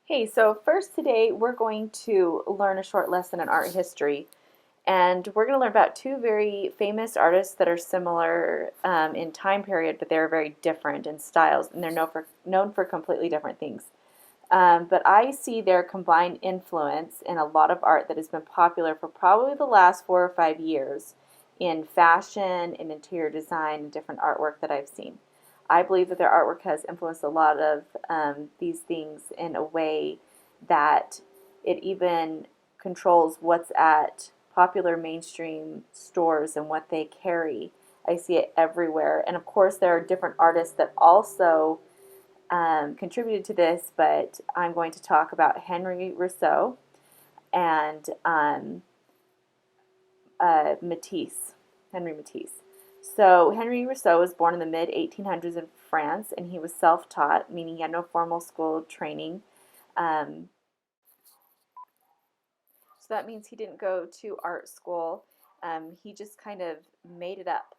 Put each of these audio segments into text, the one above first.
Hey, so first today we're going to learn a short lesson in art history, and we're going to learn about two very famous artists that are similar in time period, but they're very different in styles, and they're known for completely different things. But I see their combined influence in a lot of art that has been popular for probably the last 4 or 5 years in fashion and interior design and different artwork that I've seen. I believe that their artwork has influenced a lot of these things in a way that it even controls what's at popular mainstream stores and what they carry. I see it everywhere. And of course, there are different artists that also contributed to this, but I'm going to talk about Henry Rousseau and Matisse, Henry Matisse. So Henry Rousseau was born in the mid 1800s in France, and he was self-taught, meaning he had no formal school training. Um, so that means he didn't go to art school. He just kind of made it up.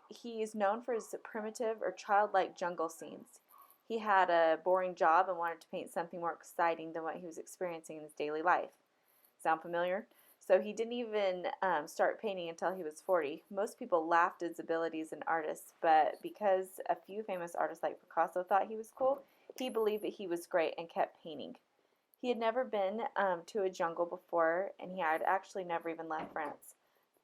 He is known for his primitive or childlike jungle scenes. He had a boring job and wanted to paint something more exciting than what he was experiencing in his daily life. Sound familiar? So he didn't even start painting until he was 40. Most people laughed at his abilities as an artist, but because a few famous artists like Picasso thought he was cool, he believed that he was great and kept painting. He had never been to a jungle before, and he had actually never even left France.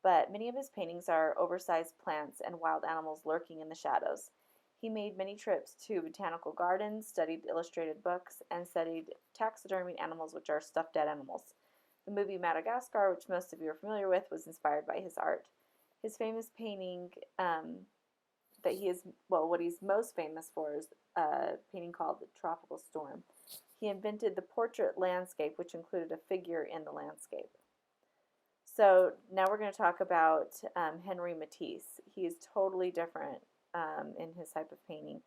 But many of his paintings are oversized plants and wild animals lurking in the shadows. He made many trips to botanical gardens, studied illustrated books, and studied taxidermied animals, which are stuffed dead animals. The movie Madagascar, which most of you are familiar with, was inspired by his art. His famous painting that he is, well, what he's most famous for is a painting called The Tropical Storm. He invented the portrait landscape, which included a figure in the landscape. So now we're going to talk about Henri Matisse. He is totally different in his type of painting.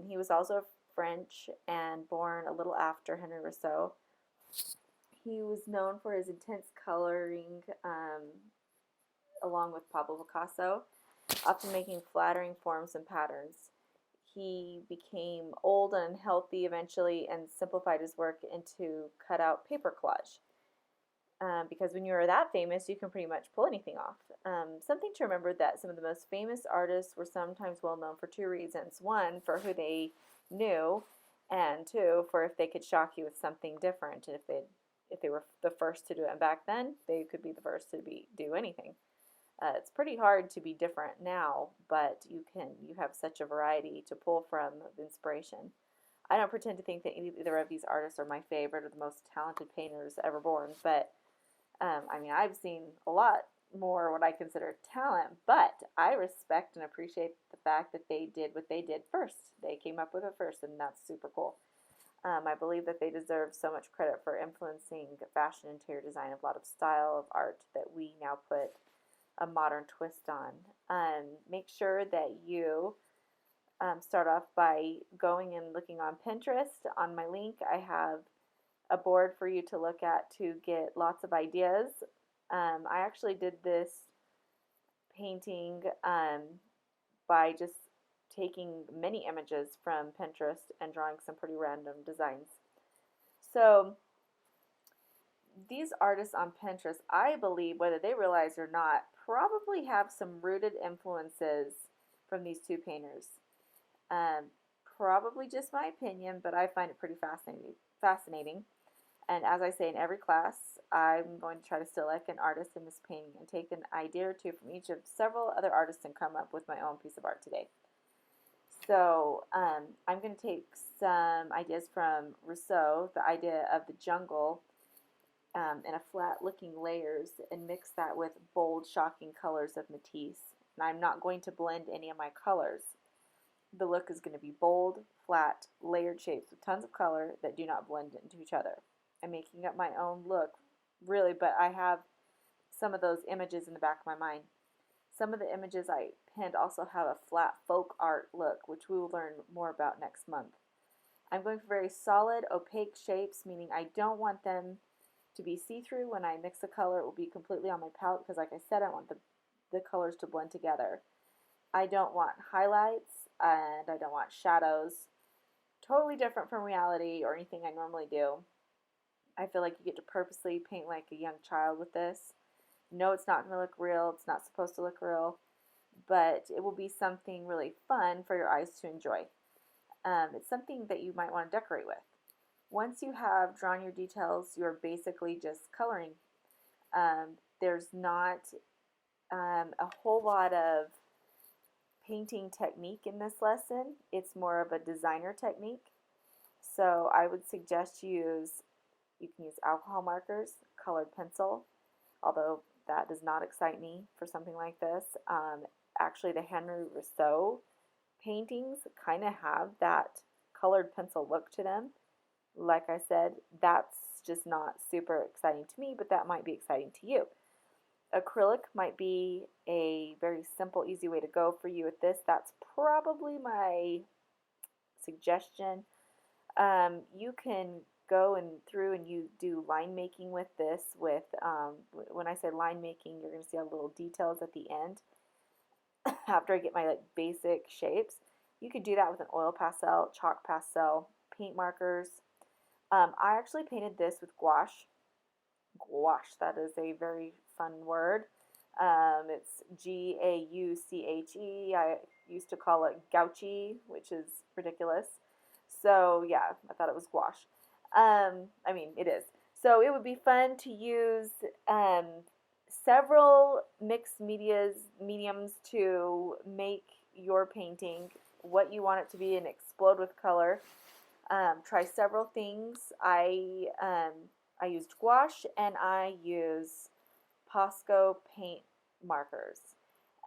He was also French and born a little after Henri Rousseau. He was known for his intense coloring along with Pablo Picasso, often making flattering forms and patterns. He became old and unhealthy eventually and simplified his work into cutout paper collage. Because when you're that famous, you can pretty much pull anything off. Something to remember that some of the most famous artists were sometimes well known for two reasons. One, for who they knew, and two, for if they could shock you with something different. And if they were the first to do it, and back then they could be the first to do anything. It's pretty hard to be different now, but you have such a variety to pull from of inspiration. I don't pretend to think that either of these artists are my favorite or the most talented painters ever born, but I've seen a lot more what I consider talent, but I respect and appreciate the fact that they did what they did first. They came up with it first, and that's super cool. I believe that they deserve so much credit for influencing fashion, interior design, a lot of style of art that we now put a modern twist on. Make sure that you start off by going and looking on Pinterest. On my link, I have a board for you to look at to get lots of ideas. I actually did this painting by just taking many images from Pinterest and drawing some pretty random designs. So these artists on Pinterest, I believe, whether they realize or not, probably have some rooted influences from these two painters. Um, Probably just my opinion, but I find it pretty fascinating. And as I say in every class, I'm going to try to select an artist in this painting and take an idea or two from each of several other artists and come up with my own piece of art today. So I'm going to take some ideas from Rousseau, the idea of the jungle in a flat looking layers, and mix that with bold, shocking colors of Matisse. And I'm not going to blend any of my colors. The look is going to be bold, flat, layered shapes with tons of color that do not blend into each other. I'm making up my own look, really, but I have some of those images in the back of my mind. Some of the images I pinned also have a flat folk art look, which we will learn more about next month. I'm going for very solid, opaque shapes, meaning I don't want them to be see-through. When I mix the color, it will be completely on my palette because, like I said, I want the colors to blend together. I don't want highlights and I don't want shadows. totally different from reality or anything I normally do. I feel like you get to purposely paint like a young child with this. No, it's not going to look real. It's not supposed to look real, but it will be something really fun for your eyes to enjoy. It's something that you might want to decorate with. Once you have drawn your details, you're basically just coloring. There's not a whole lot of painting technique in this lesson. It's more of a designer technique. So I would suggest you can use alcohol markers, colored pencil, although that does not excite me for something like this. Actually, the Henry Rousseau paintings kind of have that colored pencil look to them. Like I said, that's just not super exciting to me, but that might be exciting to you. Acrylic might be a very simple, easy way to go for you with this. That's probably my suggestion. You can go and through and you do line making with this. When I say line making, you're going to see all little details at the end. After I get my basic shapes, you could do that with an oil pastel, chalk pastel, paint markers. I actually painted this with gouache. Gouache, that is a very fun word. It's Gauche. I used to call it gouchy, which is ridiculous. So yeah, I thought it was gouache. I mean, it is. So it would be fun to use several mixed mediums to make your painting what you want it to be and explode with color. Try several things. I used gouache and I use Posco paint markers.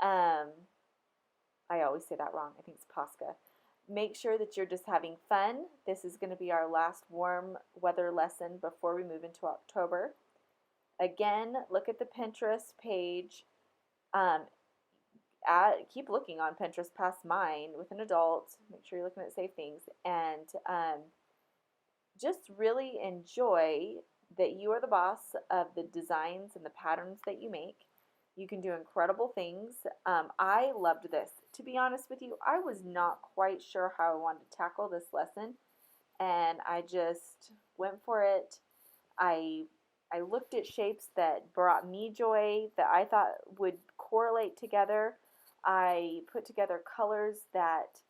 I always say that wrong. I think it's Posca. Make sure that you're just having fun. This is going to be our last warm weather lesson before we move into October. Again, look at the Pinterest page. Keep looking on Pinterest past mine with an adult. Make sure you're looking at safe things. And just really enjoy that you are the boss of the designs and the patterns that you make. You can do incredible things. I loved this. To be honest with you, I was not quite sure how I wanted to tackle this lesson, and I just went for it. I looked at shapes that brought me joy, that I thought would correlate together. I put together colors that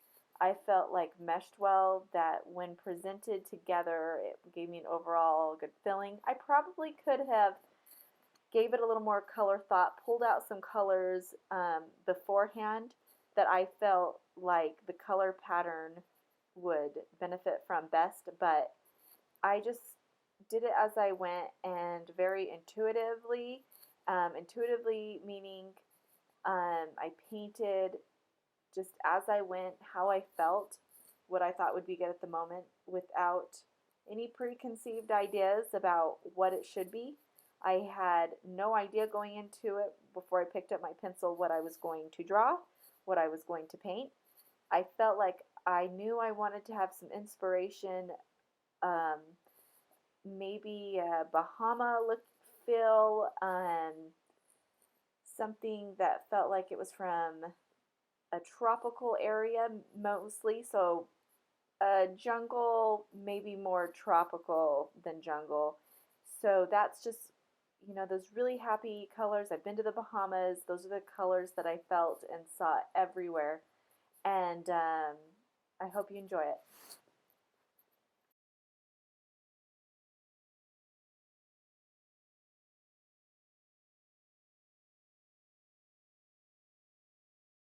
I felt like meshed well, that when presented together, it gave me an overall good feeling. I probably could have gave it a little more color thought, pulled out some colors beforehand that I felt like the color pattern would benefit from best, but I just did it as I went and very intuitively. Intuitively meaning I painted just as I went, how I felt, what I thought would be good at the moment, without any preconceived ideas about what it should be. I had no idea going into it before I picked up my pencil what I was going to draw, what I was going to paint. I felt like I knew I wanted to have some inspiration, maybe a Bahama look feel, something that felt like it was from a tropical area mostly, so jungle, maybe more tropical than jungle. So that's just, those really happy colors. I've been to the Bahamas. Those are the colors that I felt and saw everywhere. And I hope you enjoy it.